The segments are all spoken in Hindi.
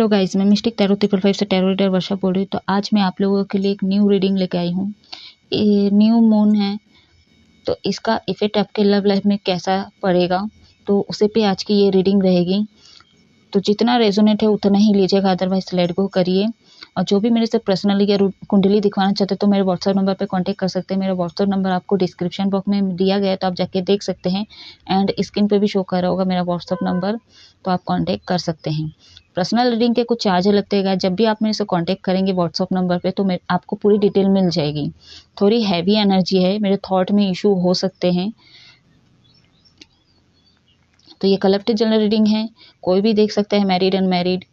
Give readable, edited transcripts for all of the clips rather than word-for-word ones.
हेलो गाइस, मैं मिस्टिक टैरो 555 से टैरो रीडर वर्षा बोल रही हूँ। तो आज मैं आप लोगों के लिए एक न्यू रीडिंग लेके आई हूँ। ये न्यू मून है, तो इसका इफेक्ट आपके लव लाइफ में कैसा पड़ेगा, तो उसे पे आज की ये रीडिंग रहेगी। तो जितना रेजोनेट है उतना ही लीजिएगा, अदरवाइज लेट गो करिए। और जो भी मेरे से पर्सनली या कुंडली दिखवाना चाहते हैं तो मेरे व्हाट्सएप नंबर पे कांटेक्ट कर सकते हैं। मेरा व्हाट्सएप नंबर आपको डिस्क्रिप्शन बॉक्स में दिया गया है, तो आप जाके देख सकते हैं। एंड स्क्रीन पे भी शो कर रहा होगा मेरा व्हाट्सएप नंबर, तो आप कांटेक्ट कर सकते हैं। पर्सनल रीडिंग के कुछ चार्ज लगते हैं। जब भी आप मेरे से कांटेक्ट करेंगे व्हाट्सएप नंबर पे, तो आपको पूरी डिटेल मिल जाएगी। थोड़ी हैवी एनर्जी है, मेरे थॉट में इशू हो सकते हैं। तो ये कलेक्टिव जनरल रीडिंग है, कोई भी देख सकता है, married unmarried,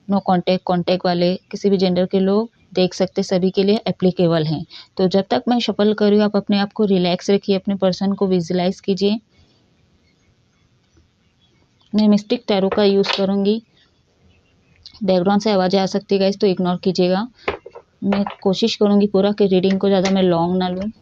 no contact, contact वाले, किसी भी जेंडर के लोग देख सकते, सभी के लिए एप्लीकेबल हैं। तो जब तक मैं शफल कर रही हूँ, आप अपने आप को रिलैक्स रखिए, अपने पर्सन को विजुलाइज कीजिए। मैं मिस्टिक टैरो का यूज़ करूँगी। बैकग्राउंड से आवाज़ें आ सकती है गाइस, तो इग्नोर कीजिएगा। मैं कोशिश करूँगी पूरा कि रीडिंग को ज़्यादा मैं लॉन्ग ना लूँ।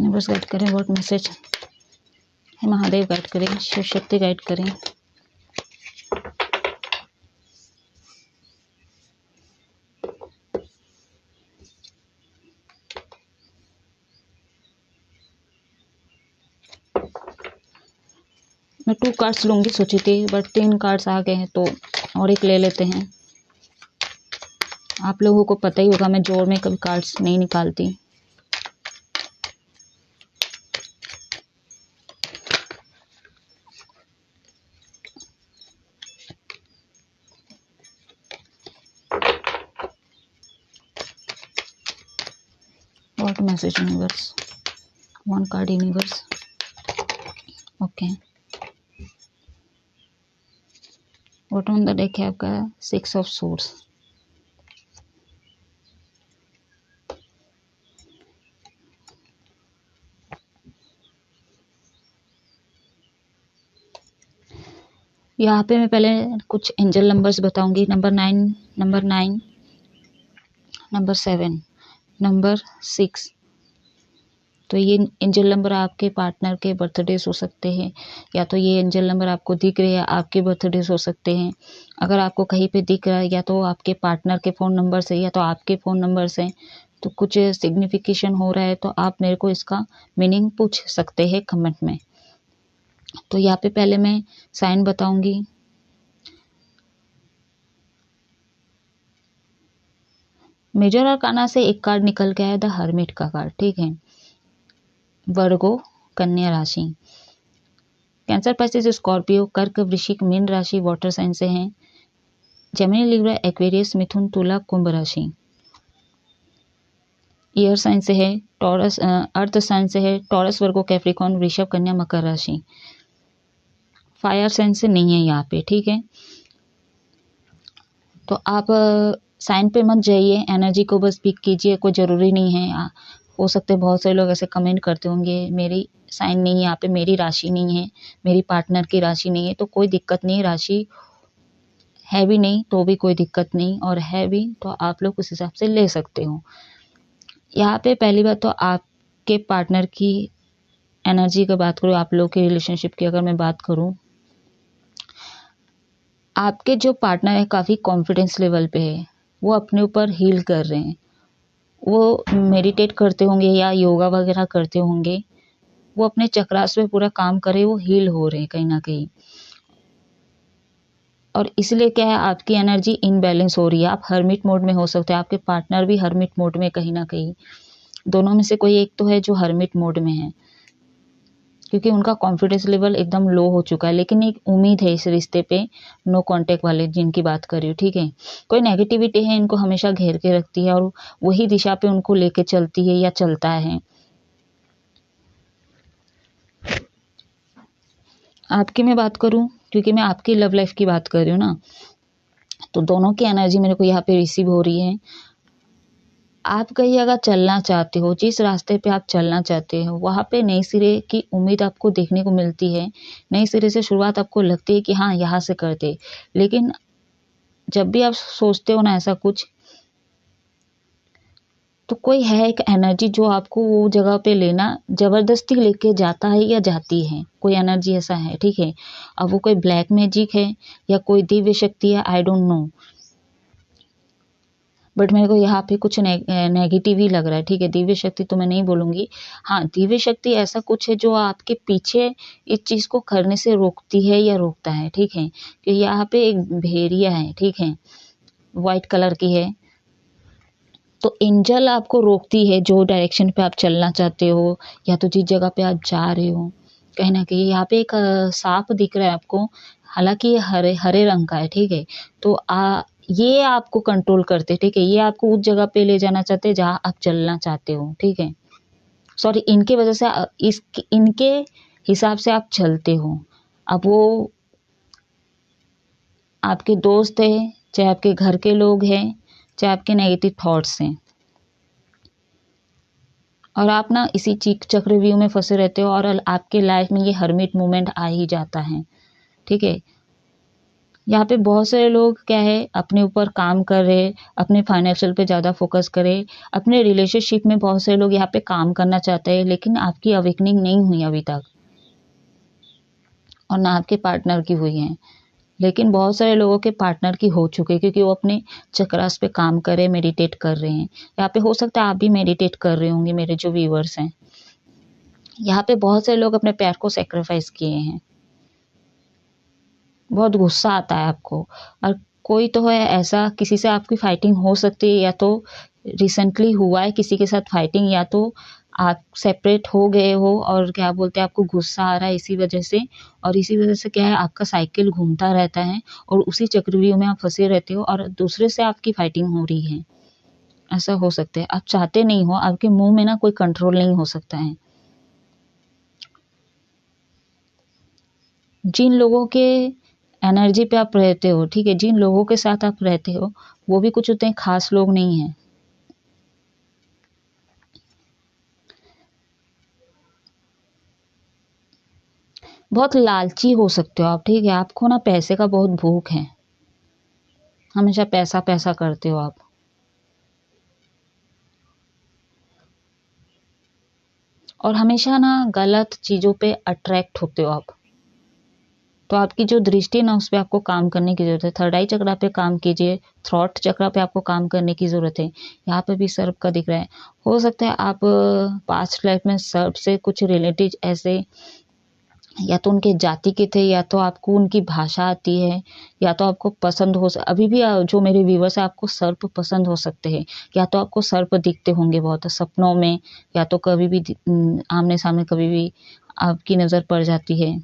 बस गाइड करें, व्हाट मैसेज है, महादेव गाइड करें, शिव शक्ति गाइड करें। मैं 2 कार्ड्स लूँगी सोची थी, बट 3 कार्ड्स आ गए हैं, तो और एक ले लेते हैं। आप लोगों को पता ही होगा, मैं जोड़ में कभी कार्ड्स नहीं निकालती। What message universe, 1 card universe, okay. Bottom on the deck है आपका 6 ऑफ सोर्ड्स। यहाँ पे मैं पहले कुछ एंजल नंबर्स बताऊंगी। Number 9, number 7, number 6। तो ये एंजल नंबर आपके पार्टनर के बर्थडेज हो सकते हैं, या तो ये एंजल नंबर आपको दिख रहे हैं, आपके बर्थडेज हो सकते हैं। अगर आपको कहीं पे दिख रहा है, या तो आपके पार्टनर के फ़ोन नंबर से, या तो आपके फ़ोन नंबर से, तो कुछ सिग्निफिकेशन हो रहा है, तो आप मेरे को इसका मीनिंग पूछ सकते हैं कमेंट में। तो यहाँ पे पहले मैं साइन बताऊंगी। मेजर आर्काना से एक कार्ड निकल के आया, द हर्मिट का कार्ड, ठीक है। वर्गो कन्या राशि, कैंसर, पाइसेस, स्कॉर्पियो, कर्क, वृश्चिक, मीन राशि वाटर साइन से हैं। जेमिनी, लिब्रा, एक्वेरियस, मिथुन, तुला, कुंभ राशि। एयर साइन से है, टॉरस, अर्थ साइन से है, टॉरस, वर्गो, कैप्रिकॉर्न, वृषभ, कन्या, मकर राशि। फायर साइन से नहीं है यहाँ पे, ठीक है। तो आप साइन पे मत जाइए, एनर्जी को बस पिक कीजिए, कोई ज़रूरी नहीं है। हो सकते हैं बहुत सारे लोग ऐसे कमेंट करते होंगे, मेरी साइन नहीं है यहाँ पे, मेरी राशि नहीं है, मेरी पार्टनर की राशि नहीं है, तो कोई दिक्कत नहीं। राशि है भी नहीं तो भी कोई दिक्कत नहीं, और है भी तो आप लोग उस हिसाब से ले सकते हो। यहाँ पे पहली बात तो आपके पार्टनर की एनर्जी की बात करूँ, आप लोग के रिलेशनशिप की अगर मैं बात करूँ, आपके जो पार्टनर है काफ़ी कॉन्फिडेंस लेवल पे है, वो अपने ऊपर हील कर रहे हैं, वो मेडिटेट करते होंगे या योगा वगैरह करते होंगे, वो अपने चक्रास पे पूरा काम करे, वो हील हो रहे हैं कहीं ना कहीं। और इसलिए क्या है, आपकी एनर्जी इनबैलेंस हो रही है। आप हर्मिट मोड में हो सकते हैं, आपके पार्टनर भी हर्मिट मोड में कहीं ना कहीं, दोनों में से कोई एक तो है जो हर्मिट मोड में है, क्योंकि उनका कॉन्फिडेंस लेवल एकदम लो हो चुका है। लेकिन एक उम्मीद है इस रिश्ते पे, नो कांटेक्ट वाले जिनकी बात कर रही हूँ, ठीक है। कोई नेगेटिविटी है इनको हमेशा घेर के रखती है, और वही दिशा पे उनको लेके चलती है या चलता है। आपकी मैं बात करूँ, क्योंकि मैं आपकी लव लाइफ की बात कर रही हूँ ना, तो दोनों की एनर्जी मेरे को यहाँ पे रिसीव हो रही है। आप कहीं अगर चलना चाहते हो, जिस रास्ते पे आप चलना चाहते हो, वहाँ पे नए सिरे की उम्मीद आपको देखने को मिलती है। नए सिरे से शुरुआत आपको लगती है कि हाँ यहाँ से करते, लेकिन जब भी आप सोचते हो ना ऐसा कुछ, तो कोई है एक एनर्जी जो आपको वो जगह पे लेना ज़बरदस्ती लेके जाता है या जाती है, कोई एनर्जी ऐसा है, ठीक है। अब वो कोई ब्लैक मैजिक है या कोई दिव्य शक्ति है, आई डोंट नो, बट मेरे को यहाँ पे कुछ नेगेटिव ही लग रहा है, ठीक है। दिव्य शक्ति तो मैं नहीं बोलूँगी। हाँ, दिव्य शक्ति ऐसा कुछ है जो आपके पीछे इस चीज़ को करने से रोकती है या रोकता है, ठीक है। कि यहाँ पे एक भेड़िया है, ठीक है, वाइट कलर की है, तो एंजल आपको रोकती है जो डायरेक्शन पे आप चलना चाहते हो या तो जिस जगह पे आप जा रहे हो। कहीं न कहीं यहाँ पे एक साँप दिख रहा है आपको, हालाँकि ये हरे हरे रंग का है, ठीक है। तो ये आपको कंट्रोल करते हैं, ठीक है। ये आपको उस जगह पे ले जाना चाहते हैं जहाँ आप चलना चाहते हो, ठीक है। सॉरी, इनकी वज़ह से इनके हिसाब से आप चलते हो। अब वो आपके दोस्त हैं, चाहे आपके घर के लोग हैं, चाहे आपके नेगेटिव थॉट्स हैं, और आप ना इसी चक्रव्यूह में फंसे रहते हो और आपके लाइफ में ये हर्मिट मोमेंट आ ही जाता है, ठीक है। यहाँ पे बहुत सारे लोग क्या है, अपने ऊपर काम कर रहे, अपने फाइनेंशियल पे ज़्यादा फोकस करे, अपने रिलेशनशिप में बहुत सारे लोग यहाँ पे काम करना चाहते हैं, लेकिन आपकी अवेकनिंग नहीं हुई अभी तक, और ना आपके पार्टनर की हुई है। लेकिन बहुत सारे लोगों के पार्टनर की हो चुके हैं, क्योंकि वो अपने चक्रास पे काम कर रहे हैं, मेडिटेट कर रहे हैं। यहाँ पे हो सकता है आप भी मेडिटेट कर रहे होंगे, मेरे जो व्यूअर्स हैं। यहाँ पे बहुत सारे लोग अपने प्यार को सैक्रिफाइस किए हैं। बहुत गुस्सा आता है आपको, और कोई तो है ऐसा, किसी से आपकी फाइटिंग हो सकती है, या तो रिसेंटली हुआ है किसी के साथ फाइटिंग, या तो आप सेपरेट हो गए हो और क्या बोलते हैं, आपको गुस्सा आ रहा है इसी वजह से, और इसी वजह से क्या है, आपका साइकिल घूमता रहता है और उसी चक्रव्यूह में आप फंसे रहते हो और दूसरे से आपकी फाइटिंग हो रही है। ऐसा हो सकता है, आप चाहते नहीं हो, आपके मुंह में ना कोई कंट्रोल नहीं हो सकता है। जिन लोगों के एनर्जी पे आप रहते हो, ठीक है, जिन लोगों के साथ आप रहते हो, वो भी कुछ उतने खास लोग नहीं हैं। बहुत लालची हो सकते हो आप, ठीक है। आपको ना पैसे का बहुत भूख है, हमेशा पैसा पैसा करते हो आप। और हमेशा ना गलत चीज़ों पे अट्रैक्ट होते हो आप। तो आपकी जो दृष्टि ना, उस पे आपको काम करने की ज़रूरत है। थर्ड आई चक्रा पे काम कीजिए, थ्रॉट चक्रा पे आपको काम करने की ज़रूरत है। यहाँ पे भी सर्प का दिख रहा है। हो सकता है आप पास्ट लाइफ में सर्प से कुछ रिलेटिव ऐसे, या तो उनके जाति के थे, या तो आपको उनकी भाषा आती है, या तो आपको पसंद हो अभी भी जो मेरे व्यूवर्स है, आपको सर्प पसंद हो सकते हैं, या तो आपको सर्प दिखते होंगे बहुत सपनों में, या तो कभी भी आमने सामने कभी भी आपकी नज़र पड़ जाती है।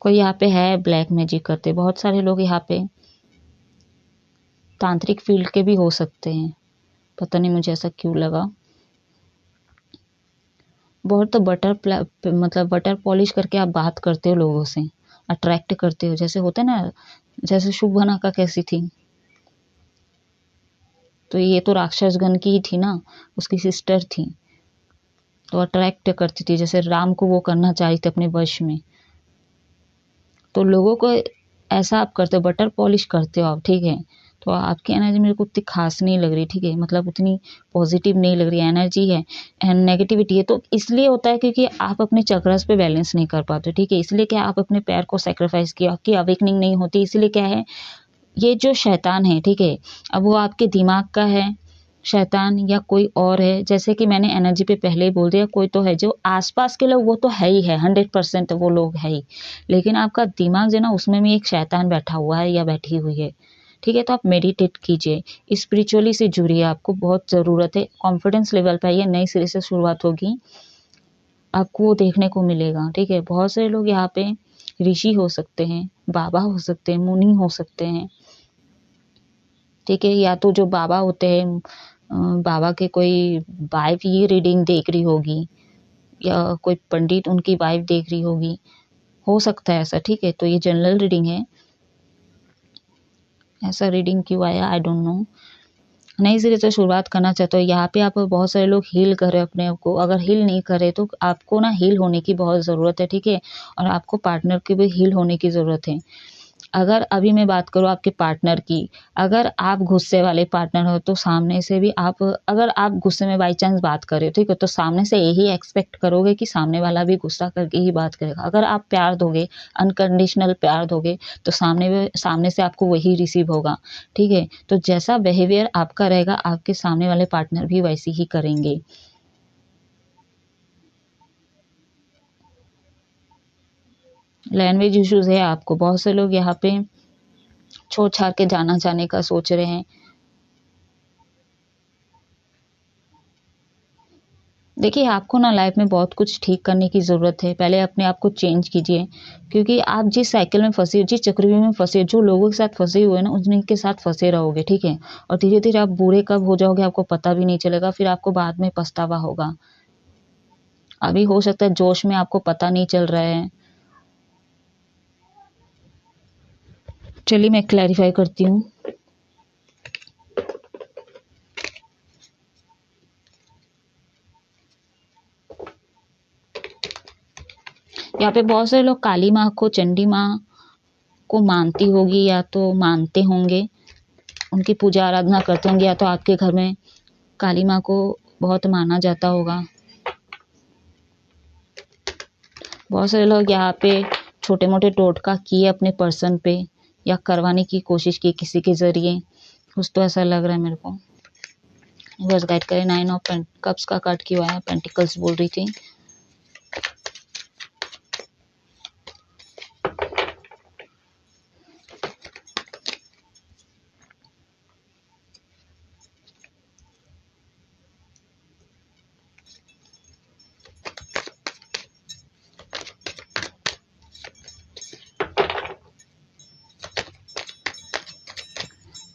कोई यहाँ पे है ब्लैक मैजिक करते, बहुत सारे लोग यहाँ पे तांत्रिक फील्ड के भी हो सकते हैं, पता नहीं मुझे ऐसा क्यों लगा। बहुत तो मतलब बटर पॉलिश करके आप बात करते हो लोगों से, अट्रैक्ट करते हो, जैसे होता है ना, जैसे शुभना का कैसी थी, तो ये तो राक्षस गण की ही थी ना, उसकी सिस्टर थी, तो अट्रैक्ट करती थी, जैसे राम को वो करना चाहती थी अपने वश में। तो लोगों को ऐसा आप करते हो, बटर पॉलिश करते हो आप, ठीक है। तो आपकी एनर्जी मेरे को उतनी खास नहीं लग रही, ठीक है, मतलब उतनी पॉजिटिव नहीं लग रही एनर्जी है, एंड नेगेटिविटी है। तो इसलिए होता है क्योंकि आप अपने चक्रस पे बैलेंस नहीं कर पाते, ठीक है। इसलिए क्या, आप अपने पैर को सेक्रीफाइस किया, आपकी अवेकनिंग नहीं होती। इसलिए क्या है, ये जो शैतान है, ठीक है, अब वो आपके दिमाग का है शैतान, या कोई और है, जैसे कि मैंने एनर्जी पे पहले ही बोल दिया, कोई तो है जो आसपास के लोग, वो तो है ही है, 100% वो लोग है ही, लेकिन आपका दिमाग जो ना, उसमें भी एक शैतान बैठा हुआ है या बैठी हुई है, ठीक है। तो आप मेडिटेट कीजिए, स्पिरिचुअली से जुड़िए, आपको बहुत ज़रूरत है, कॉन्फिडेंस लेवल पर आइए, नई सिरे से शुरुआत होगी, आपको वो देखने को मिलेगा, ठीक है। बहुत सारे लोग यहाँ पे ऋषि हो सकते हैं, बाबा हो सकते हैं, मुनि हो सकते हैं, ठीक है, या तो जो बाबा होते हैं, बाबा के कोई वाइफ ये रीडिंग देख रही होगी, या कोई पंडित उनकी वाइफ देख रही होगी, हो सकता है ऐसा, ठीक है। तो ये जनरल रीडिंग है, ऐसा रीडिंग क्यों आया आई डोंट नो। नई सिरे से शुरुआत करना चाहते हो, यहाँ पे आप बहुत सारे लोग हील कर रहे हो अपने आप को। अगर हील नहीं कर रहे तो आपको ना हील होने की बहुत ज़रूरत है, ठीक है। और आपको पार्टनर की भी हील होने की ज़रूरत है। अगर अभी मैं बात करूँ आपके पार्टनर की, अगर आप गुस्से वाले पार्टनर हो तो सामने से भी आप, अगर आप गुस्से में बाई चांस बात कर रहे हो, ठीक है, तो सामने से यही एक्सपेक्ट करोगे कि सामने वाला भी गुस्सा करके ही बात करेगा। अगर आप प्यार दोगे, अनकंडीशनल प्यार दोगे, तो सामने से आपको वही रिसीव होगा, ठीक है। तो जैसा बिहेवियर आपका रहेगा, आपके सामने वाले पार्टनर भी वैसे ही करेंगे। लैंग्वेज इश्यूज है आपको, बहुत से लोग यहाँ पे छोड़ छाड़ के जाने का सोच रहे हैं। देखिए, आपको ना लाइफ में बहुत कुछ ठीक करने की ज़रूरत है। पहले अपने आप को चेंज कीजिए, क्योंकि आप जिस साइकिल में फंसे, जिस चक्रव्यूह में फंसे, जो लोगों के साथ फंसे हुए हैं ना, उन्हीं के साथ फंसे रहोगे, ठीक है। और धीरे धीरे आप बुरे कब हो जाओगे आपको पता भी नहीं चलेगा, फिर आपको बाद में पछतावा होगा। अभी हो सकता है जोश में आपको पता नहीं चल रहा है। चलिए मैं क्लैरिफाई करती हूँ। यहाँ पे बहुत सारे लोग काली माँ को, चंडी माँ को मानती होगी या तो मानते होंगे, उनकी पूजा आराधना करते होंगे, या तो आपके घर में काली माँ को बहुत माना जाता होगा। बहुत सारे लोग यहाँ पे छोटे मोटे टोटका किए अपने पर्सन पे, या करवाने की कोशिश की किसी के ज़रिए, कुछ तो ऐसा लग रहा है मेरे को। बस गाइड करें। 9 ऑफ कप्स का कार्ड क्यों आया, पेंटिकल्स बोल रही थी।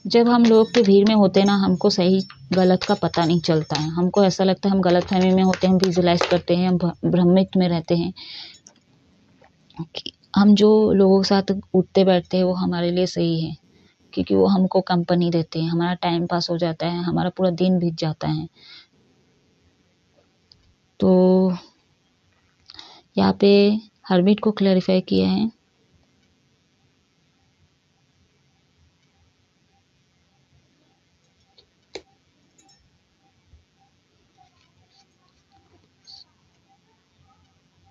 जब हम लोग के भीड़ में होते हैं ना, हमको सही गलत का पता नहीं चलता है। हमको ऐसा लगता है हम गलत फहमी में होते हैं, हम विजुलाइज करते हैं, हम भ्रमित में रहते हैं कि हम जो लोगों के साथ उठते बैठते हैं वो हमारे लिए सही है, क्योंकि वो हमको कंपनी देते हैं, हमारा टाइम पास हो जाता है, हमारा पूरा दिन बीत जाता है। तो यहाँ पे हर्मिट को क्लैरिफाई किया है।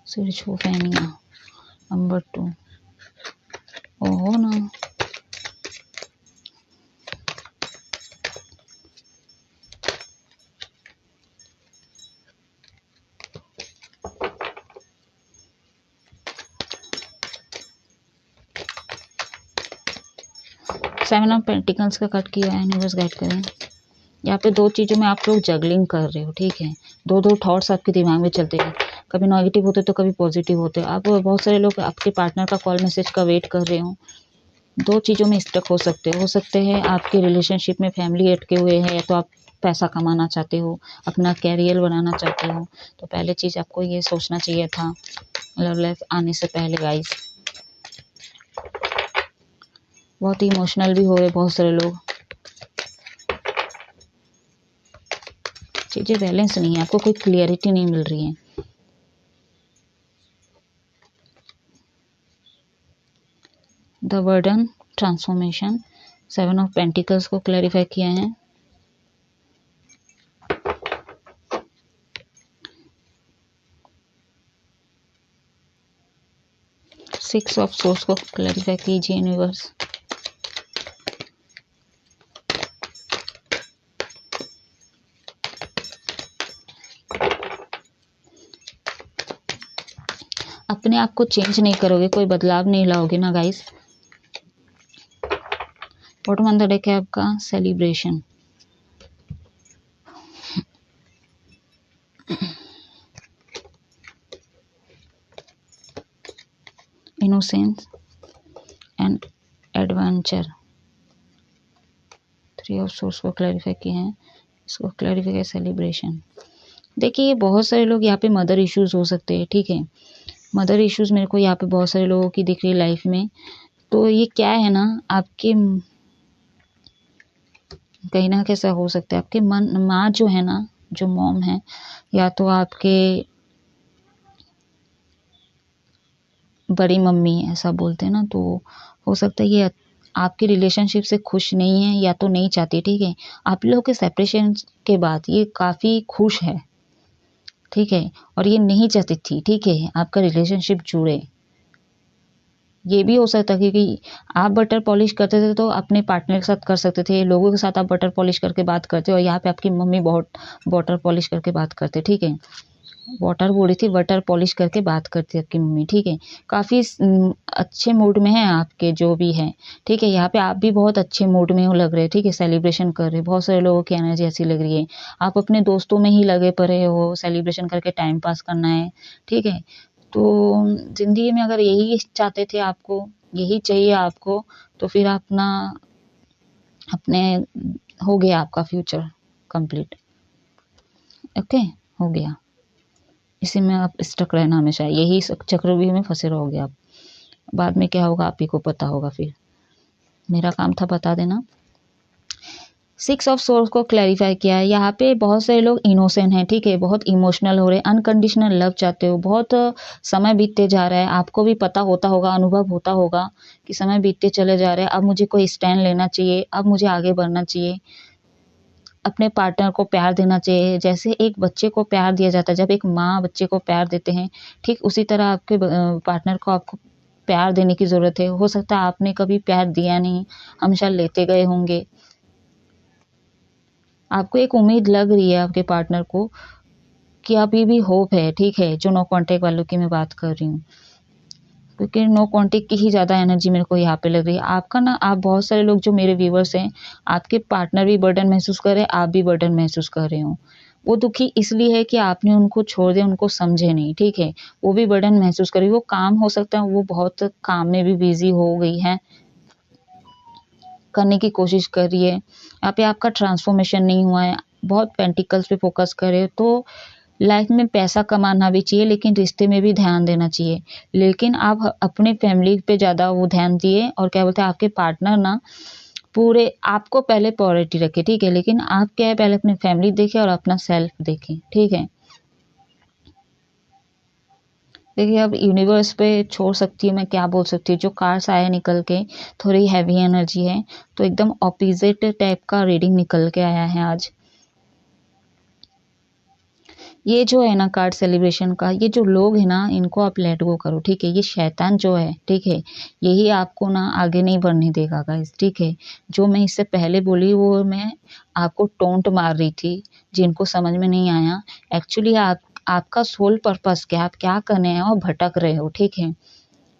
Spiritual family number 2। ओहो ना, सेवन ऑफ पेंटिकल्स का कट किया है। यूनिवर्स गाइड करें। यहाँ पे दो चीज़ों में आप लोग जगलिंग कर रहे हो, ठीक है। दो दो थॉट्स आपके दिमाग में चलते हैं, कभी नेगेटिव होते तो कभी पॉजिटिव होते। आप बहुत सारे लोग आपके पार्टनर का कॉल मैसेज का वेट कर रहे हो। दो चीज़ों में स्टक हो सकते हैं आपके रिलेशनशिप में फैमिली अटके हुए हैं, या तो आप पैसा कमाना चाहते हो, अपना कैरियर बनाना चाहते हो। तो पहले चीज़ आपको ये सोचना चाहिए था लव लाइफ आने से पहले गाइस। बहुत ही इमोशनल भी हो रहे बहुत सारे लोग। चीज़ें बैलेंस नहीं है, आपको कोई क्लियरिटी नहीं मिल रही है। The burden transformation, 7 of pentacles को क्लैरिफाई किया है। सिक्स ऑफ सोर्स को क्लैरिफाई कीजिए यूनिवर्स। अपने आप को चेंज नहीं करोगे, कोई बदलाव नहीं लाओगे ना guys. Bottom on the deck है आपका celebration. Innocence and adventure. 3 of source को क्लैरिफाई किए हैं, इसको क्लैरिफाई किया सेलिब्रेशन। देखिए बहुत सारे लोग यहाँ पे मदर इश्यूज हो सकते हैं, ठीक है। मदर इश्यूज मेरे को यहाँ पे बहुत सारे लोगों की दिख रही है लाइफ में। तो ये क्या है ना, आपके कहीं ना कैसा हो सकता है आपके माँ जो है ना, जो मॉम है, या तो आपके बड़ी मम्मी ऐसा बोलते हैं ना, तो हो सकता है ये आपके रिलेशनशिप से खुश नहीं है या तो नहीं चाहती, ठीक है। आप लोगों के सेपरेशन के बाद ये काफ़ी खुश है, ठीक है, और ये नहीं चाहती थी, ठीक है, आपका रिलेशनशिप जुड़े। ये भी हो सकता है क्योंकि आप बटर पॉलिश करते थे तो अपने पार्टनर के साथ कर सकते थे, लोगों के साथ आप बटर पॉलिश करके बात करते हो, और यहाँ पे आपकी मम्मी बहुत बटर पॉलिश करके बात करते, ठीक है। वाटर बोल रही थी, बटर पॉलिश करके बात करती है आपकी मम्मी, ठीक है। काफ़ी अच्छे मूड में है आपके जो भी है, ठीक है। यहाँ पे आप भी बहुत अच्छे मूड में हो लग रहे हैं, ठीक है, सेलिब्रेशन कर रहे हैं। बहुत सारे लोगों की एनर्जी ऐसी लग रही है, आप अपने दोस्तों में ही लगे पड़े हो, सेलिब्रेशन करके टाइम पास करना है, ठीक है। तो ज़िंदगी में अगर यही चाहते थे आपको, यही चाहिए आपको, तो फिर अपना अपने हो गया आपका फ्यूचर कंप्लीट, ओके, हो गया। इसी में आप स्टक रहना हमेशा, यही चक्रव्यूह में फंसे रहोगे आप। बाद में क्या होगा आप ही को पता होगा। फिर मेरा काम था बता देना। 6 ऑफ सोर्स को क्लैरिफाई किया है। यहाँ पे बहुत सारे लोग इनोसेंट हैं, ठीक है, बहुत इमोशनल हो रहे हैं, अनकंडीशनल लव चाहते हो, बहुत समय बीतते जा रहा है, आपको भी पता होता होगा, अनुभव होता होगा कि समय बीतते चले जा रहे हैं, अब मुझे कोई स्टैंड लेना चाहिए, अब मुझे आगे बढ़ना चाहिए, अपने पार्टनर को प्यार देना चाहिए। जैसे एक बच्चे को प्यार दिया जाता है, जब एक माँ बच्चे को प्यार देते हैं, ठीक उसी तरह आपके पार्टनर को आपको प्यार देने की ज़रूरत है। हो सकता है आपने कभी प्यार दिया नहीं, हमेशा लेते गए होंगे। आपको एक उम्मीद लग रही है आपके पार्टनर को कि अभी भी होप है, ठीक है, जो नो कॉन्टेक्ट वालों की मैं बात कर रही हूँ, क्योंकि नो कॉन्टेक्ट की ही ज़्यादा एनर्जी मेरे को यहाँ पे लग रही है। आपका ना, आप बहुत सारे लोग जो मेरे व्यूवर्स हैं, आपके पार्टनर भी बर्डन महसूस कर रहे हैं, आप भी बर्डन महसूस कर रहे हो। वो दुखी इसलिए है कि आपने उनको छोड़ दिया, उनको समझे नहीं, ठीक है। वो भी बर्डन महसूस कर रही है। वो काम हो सकता है वो बहुत काम में भी बिजी हो गई है, करने की कोशिश कर रही है। यहाँ पे आपका ट्रांसफॉर्मेशन नहीं हुआ है, बहुत पेंटिकल्स पे फोकस करे। तो लाइफ में पैसा कमाना भी चाहिए, लेकिन रिश्ते में भी ध्यान देना चाहिए। लेकिन आप अपने फैमिली पे ज़्यादा वो ध्यान दिए, और क्या बोलते हैं, आपके पार्टनर ना पूरे आपको पहले प्रायोरिटी रखे, ठीक है, लेकिन आप क्या है, पहले अपनी फैमिली देखें और अपना सेल्फ देखें, ठीक है। देखिए अब यूनिवर्स पे छोड़ सकती हूँ मैं, क्या बोल सकती हूँ। जो कार्ड्स आए निकल के, थोड़ी हैवी एनर्जी है, तो एकदम ऑपोजिट टाइप का रीडिंग निकल के आया है आज। ये जो है ना कार्ड सेलिब्रेशन का, ये जो लोग हैं ना, इनको आप लेट गो करो, ठीक है। ये शैतान जो है, ठीक है, यही आपको ना आगे नहीं बढ़ने देगा गाइस, ठीक है। जो मैं इससे पहले बोली वो मैं आपको टोंट मार रही थी, जिनको समझ में नहीं आया। एक्चुअली आपका सोल पर्पस क्या, आप क्या करने हैं और भटक रहे हो, ठीक है।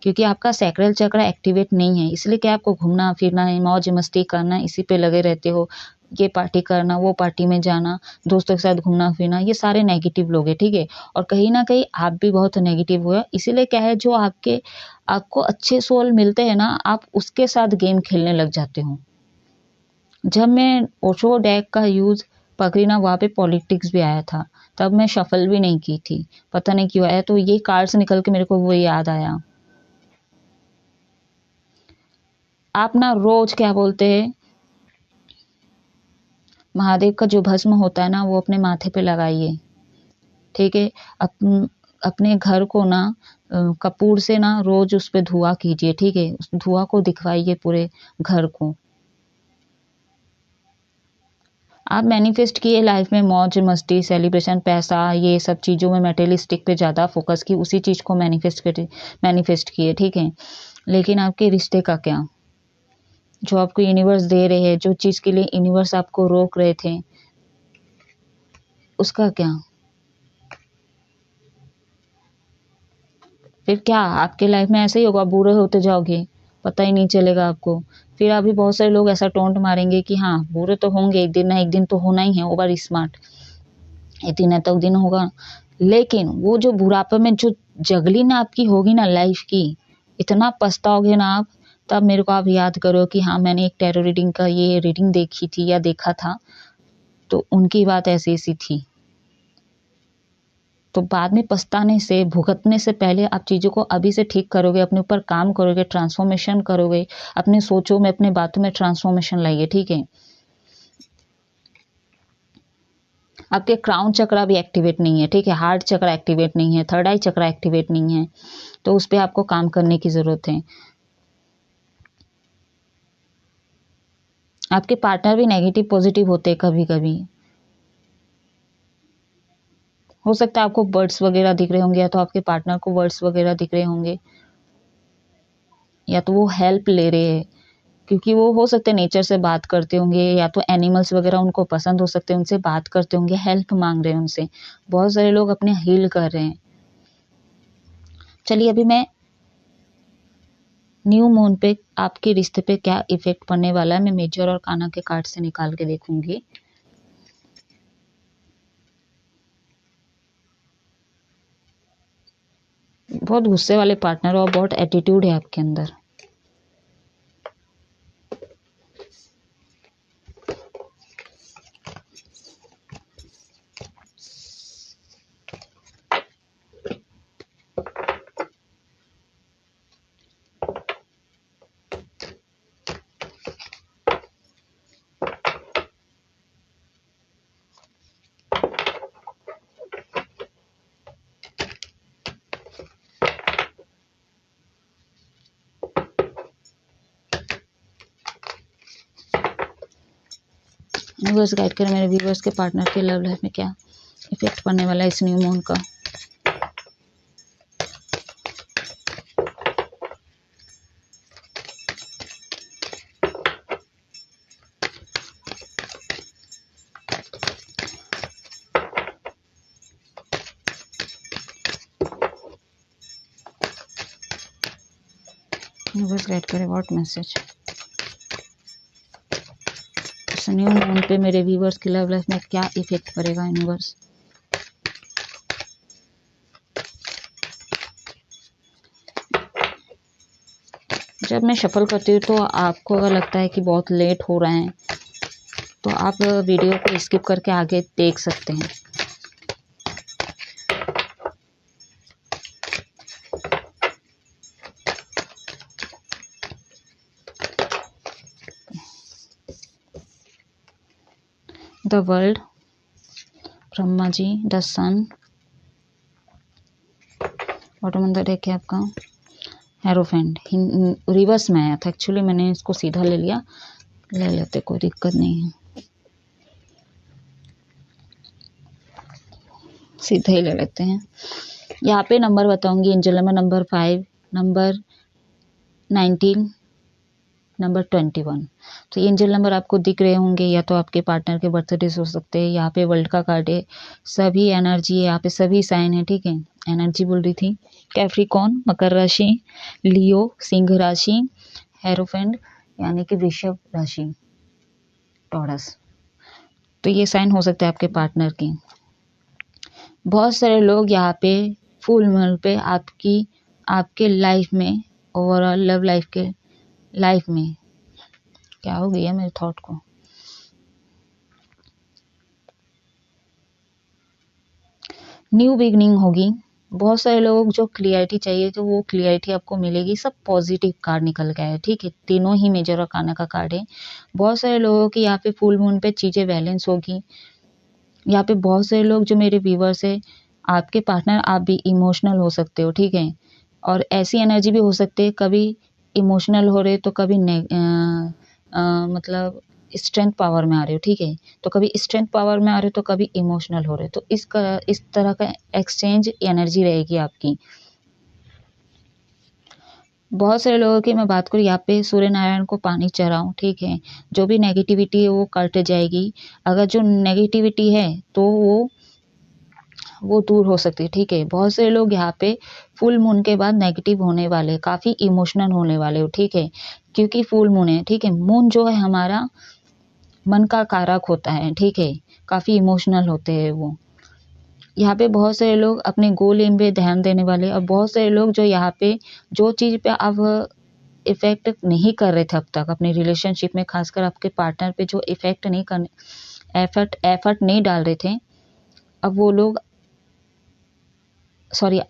क्योंकि आपका सैक्रल चक्र एक्टिवेट नहीं है, इसलिए क्या आपको घूमना फिरना है, मौज मस्ती करना, इसी पे लगे रहते हो। ये पार्टी करना, वो पार्टी में जाना, दोस्तों के साथ घूमना फिरना, ये सारे नेगेटिव लोग हैं, ठीक है। और कहीं ना कहीं आप भी बहुत नेगेटिव हुए, इसीलिए क्या है, जो आपको अच्छे सोल मिलते हैं ना, आप उसके साथ गेम खेलने लग जाते हो। जब मैं ओशो डेक का यूज़ पकड़ी ना, वहाँ पे पॉलिटिक्स भी आया था, तब मैं शफल भी नहीं की थी, पता नहीं क्यों आया। तो ये कार्ड्स निकल के मेरे को वो याद आया। आप ना रोज क्या बोलते हैं, महादेव का जो भस्म होता है ना, वो अपने माथे पे लगाइए, ठीक है। अपने घर को ना कपूर से ना रोज उस पे धुआं कीजिए, ठीक है। उस धुआं को दिखवाइए पूरे घर को। आप मैनिफेस्ट किए लाइफ में मौज मस्ती, सेलिब्रेशन, पैसा, ये सब चीज़ों में मटेरियलिस्टिक पे ज़्यादा फोकस की, उसी चीज़ को मैनिफेस्ट किए, ठीक है। लेकिन आपके रिश्ते का क्या, जो आपको यूनिवर्स दे रहे हैं, जो चीज़ के लिए यूनिवर्स आपको रोक रहे थे, उसका क्या। फिर क्या आपके लाइफ में ऐसे ही होगा, बुरे होते जाओगे, पता ही नहीं चलेगा आपको। फिर अभी बहुत सारे लोग ऐसा टोंट मारेंगे कि हाँ बुरे तो होंगे, एक दिन ना एक दिन तो होना ही है, ओवर स्मार्ट, एक दिन ना तो दिन होगा। लेकिन वो जो बुढ़ापे में जो जगलिन आपकी होगी ना लाइफ की, इतना पछताओगे ना आप, तब मेरे को आप याद करो कि हाँ मैंने एक टैरो रीडिंग का ये रीडिंग देखी थी या देखा था, तो उनकी बात ऐसी ऐसी थी। तो बाद में पछताने से, भुगतने से पहले आप चीज़ों को अभी से ठीक करोगे, अपने ऊपर काम करोगे, ट्रांसफॉर्मेशन करोगे, अपने सोचों में, अपने बातों में ट्रांसफॉर्मेशन लाइए, ठीक है। आपके क्राउन चक्रा भी एक्टिवेट नहीं है, ठीक है, हार्ट चक्रा एक्टिवेट नहीं है, थर्ड आई चक्रा एक्टिवेट नहीं है, तो उस पर आपको काम करने की ज़रूरत है। आपके पार्टनर भी नेगेटिव पॉजिटिव होते हैं कभी कभी। हो सकता है आपको बर्ड्स वगैरह दिख रहे होंगे, या तो आपके पार्टनर को बर्ड्स वगैरह दिख रहे होंगे, या तो वो हेल्प ले रहे हैं, क्योंकि वो हो सकते हैं नेचर से बात करते होंगे, या तो एनिमल्स वगैरह उनको पसंद हो सकते हैं, उनसे बात करते होंगे, हेल्प मांग रहे हैं उनसे। बहुत सारे लोग अपने हील कर रहे हैं। चलिए अभी मैं न्यू मून पे आपके रिश्ते पे क्या इफेक्ट पड़ने वाला है, मैं मेजर और काना के कार्ड से निकाल के देखूंगी। बहुत गुस्से वाले पार्टनर और बहुत एटीट्यूड है आपके अंदर। यूनिवर्स गाइड करें मेरे व्यूवर्स के पार्टनर के लव लाइफ में क्या इफेक्ट पड़ने वाला है इस न्यू मून का। यूनिवर्स गाइड करें व्हाट मैसेज इस न्यू मून पे मेरे व्यूवर्स की लव लाइफ में क्या इफेक्ट पड़ेगा यूनिवर्स। जब मैं शफल करती हूँ तो आपको अगर लगता है कि बहुत लेट हो रहा है तो आप वीडियो को स्किप करके आगे देख सकते हैं। The world, Brahma ji, the sun, bottom अंदर है क्या आपका हेरोफेंट। रिवर्स में आया था एक्चुअली, मैंने इसको सीधा ले लिया, ले लेते कोई दिक्कत नहीं है, सीधा ही ले लेते हैं। यहाँ पे नंबर बताऊंगी, एंजल नंबर 5, नंबर 19, नंबर 21। तो ये एंजल नंबर आपको दिख रहे होंगे, या तो आपके पार्टनर के बर्थडेज हो सकते हैं। यहाँ पे वर्ल्ड का कार्ड है, सभी एनर्जी है, यहाँ पे सभी साइन है, ठीक है। एनर्जी बोल रही थी कैप्रिकॉर्न मकर राशि, लियो सिंह राशि, हेरोफेंट यानी कि वृषभ राशि, टॉरस। तो ये साइन हो सकते हैं आपके पार्टनर की। बहुत सारे लोग यहाँ पे फुल मून पे आपके लाइफ में, ओवरऑल लव लाइफ के लाइफ में क्या हो गया मेरे थॉट को, न्यू बिगनिंग होगी। बहुत सारे लोग जो क्लियरिटी चाहिए तो वो क्लियरिटी आपको मिलेगी। सब पॉजिटिव कार्ड निकल गया है, ठीक है, तीनों ही मेजर और काना का कार्ड है। बहुत सारे लोगों की यहाँ पे फुल मून पे चीज़ें बैलेंस होगी। यहाँ पे बहुत सारे लोग जो मेरे व्यूवर्स है, आपके पार्टनर आप भी इमोशनल हो सकते हो, ठीक है, और ऐसी एनर्जी भी हो सकती है कभी इमोशनल हो रहे तो कभी मतलब स्ट्रेंथ पावर में आ रहे हो, ठीक है, तो कभी स्ट्रेंथ पावर में आ रहे हो तो कभी इमोशनल हो रहे हो, तो इस तरह का एक्सचेंज एनर्जी रहेगी आपकी। बहुत सारे लोगों की मैं बात करूँ, यहाँ पे सूर्य नारायण को पानी चढ़ाऊँ, ठीक है, जो भी नेगेटिविटी है वो कट जाएगी। अगर जो नेगेटिविटी है तो वो दूर हो सकती है, ठीक है। बहुत सारे लोग यहाँ पे फुल मून के बाद नेगेटिव होने वाले, काफ़ी इमोशनल होने वाले हो, ठीक है, क्योंकि फुल मून है, ठीक है। मून जो है हमारा मन का कारक होता है, ठीक है, काफ़ी इमोशनल होते हैं वो। यहाँ पे बहुत सारे लोग अपने गोल एम पे ध्यान देने वाले, और बहुत सारे लोग जो यहाँ पे जो चीज़ पे अब इफ़ेक्ट नहीं कर रहे थे अब तक अपने रिलेशनशिप में, खासकर आपके पार्टनर पे जो इफ़ेक्ट नहीं करने एफर्ट नहीं डाल रहे थे, अब वो लोग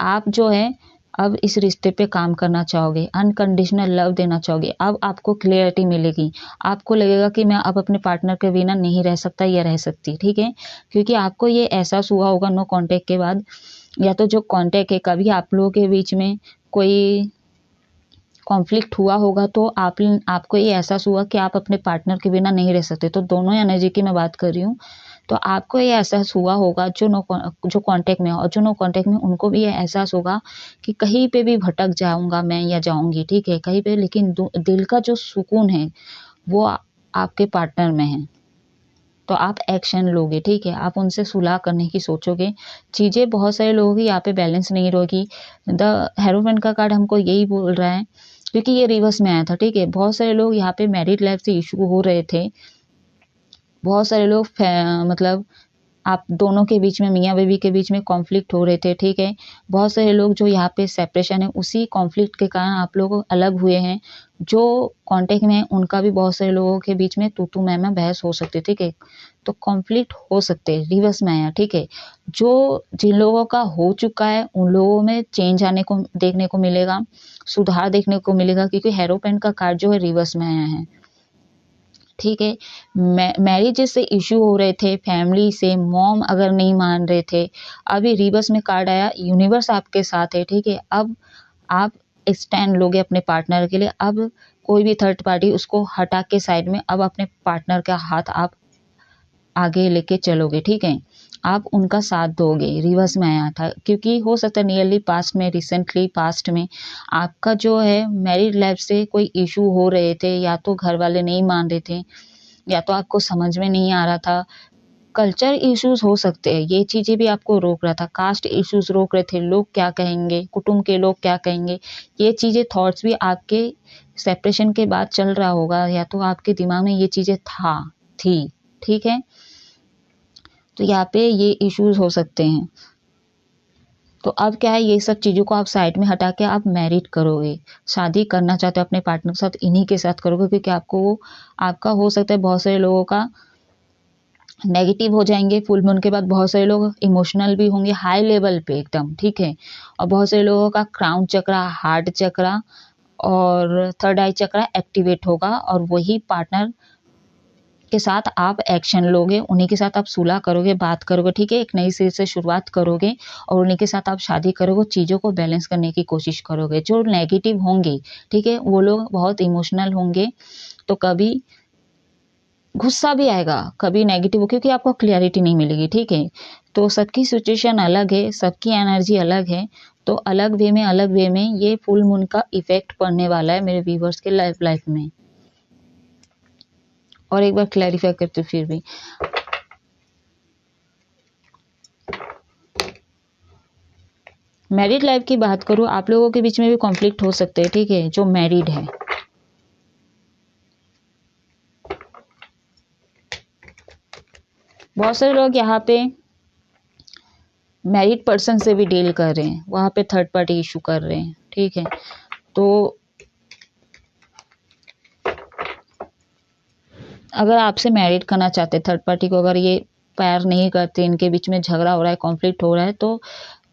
आप जो है अब इस रिश्ते पे काम करना चाहोगे, अनकंडीशनल लव देना चाहोगे। अब आपको क्लियरिटी मिलेगी, आपको लगेगा कि मैं अब अपने पार्टनर के बिना नहीं रह सकता या रह सकती, ठीक है। क्योंकि आपको ये एहसास हुआ होगा नो कांटेक्ट के बाद, या तो जो कांटेक्ट है कभी आप लोगों के बीच में कोई कॉन्फ्लिक्ट हुआ होगा, तो आपको ये एहसास हुआ कि आप अपने पार्टनर के बिना नहीं रह सकते। तो दोनों एनर्जी की मैं बात कर रही हूँ। तो आपको ये एहसास हुआ होगा जो कांटेक्ट में, और जो नो कांटेक्ट में, उनको भी ये एहसास होगा कि कहीं पे भी भटक जाऊंगा मैं या जाऊंगी, ठीक है, कहीं पे, लेकिन दिल का जो सुकून है वो आपके पार्टनर में है। तो आप एक्शन लोगे, ठीक है, आप उनसे सुलह करने की सोचोगे। चीज़ें बहुत सारे लोगों की यहाँ पे बैलेंस नहीं रहेगी। द हेरोफेंट का कार्ड हमको यही बोल रहा है, क्योंकि ये रिवर्स में आया था, ठीक है। बहुत सारे लोग यहाँ पे मैरिड लाइफ से इशू हो रहे थे, बहुत सारे लोग मतलब आप दोनों के बीच में, मियाँ बीवी के बीच में कॉन्फ्लिक्ट हो रहे थे, ठीक है। बहुत सारे लोग जो यहाँ पे सेपरेशन है, उसी कॉन्फ्लिक्ट के कारण आप लोग अलग हुए हैं। जो कांटेक्ट में है उनका भी बहुत सारे लोगों के बीच में तू मैं बहस हो सकती है, ठीक है। तो कॉन्फ्लिक्ट हो सकते हैं, रिवर्स में आया, ठीक है। जो जिन लोगों का हो चुका है उन लोगों में चेंज आने को देखने को मिलेगा, सुधार देखने को मिलेगा, क्योंकि हेरोपेंट का कार्ड जो है रिवर्स में आया है, ठीक है। मैरिज से इशू हो रहे थे, फैमिली से मॉम अगर नहीं मान रहे थे, अभी रिवर्स में कार्ड आया, यूनिवर्स आपके साथ है, ठीक है। अब आप स्टैंड लोगे अपने पार्टनर के लिए। अब कोई भी थर्ड पार्टी उसको हटा के साइड में, अब अपने पार्टनर का हाथ आप आगे लेके चलोगे, ठीक है। आप उनका साथ दोगे, रिवर्स में आया था, क्योंकि हो सकता है नियरली पास्ट में, रिसेंटली पास्ट में आपका जो है मैरिड लाइफ से कोई इशू हो रहे थे, या तो घर वाले नहीं मान रहे थे, या तो आपको समझ में नहीं आ रहा था। कल्चर इश्यूज हो सकते हैं, ये चीज़ें भी आपको रोक रहा था। कास्ट इश्यूज रोक रहे थे, लोग क्या कहेंगे, कुटुंब के लोग क्या कहेंगे, ये चीज़ें, थॉट्स भी आपके सेपरेशन के बाद चल रहा होगा, या तो आपके दिमाग में ये चीज़ें थी, ठीक है। तो यहाँ पे ये इश्यूज हो सकते हैं। तो अब क्या है, ये सब चीज़ों को आप साइड में हटा के आप मैरिड करोगे, शादी करना चाहते हो अपने पार्टनर के साथ, इन्हीं के साथ करोगे, क्योंकि आपका हो सकता है बहुत सारे लोगों का नेगेटिव हो जाएंगे। फुल मून के बाद बहुत सारे लोग इमोशनल भी होंगे हाई लेवल पे एकदम, ठीक है। और बहुत सारे लोगों का क्राउन चक्रा, हार्ट चक्रा और थर्ड आई चक्रा एक्टिवेट होगा, और वही पार्टनर के साथ आप एक्शन लोगे, उन्हीं के साथ आप सुलह करोगे, बात करोगे, ठीक है, एक नई सिरे से शुरुआत करोगे, और उन्हीं के साथ आप शादी करोगे, चीज़ों को बैलेंस करने की कोशिश करोगे। जो नेगेटिव होंगे, ठीक है, वो लोग बहुत इमोशनल होंगे, तो कभी गुस्सा भी आएगा, कभी नेगेटिव, क्योंकि आपको क्लियरिटी नहीं मिलेगी, ठीक है। तो सबकी सिचुएशन अलग है, सबकी एनर्जी अलग है, तो अलग वे में ये फुल मून का इफेक्ट पड़ने वाला है मेरे व्यूवर्स के लाइफ में। और एक बार क्लैरिफाई करते हूँ फिर भी, मैरिड लाइफ की बात करूँ, आप लोगों के बीच में भी कॉन्फ्लिक्ट हो सकते हैं, ठीक है, जो मैरिड है। बहुत सारे लोग यहाँ पे मैरिड पर्सन से भी डील कर रहे हैं, वहाँ पे थर्ड पार्टी इशू कर रहे हैं, ठीक है। तो अगर आपसे मैरिड करना चाहते थर्ड पार्टी को, अगर ये प्यार नहीं करते, इनके बीच में झगड़ा हो रहा है, कॉन्फ्लिक्ट हो रहा है, तो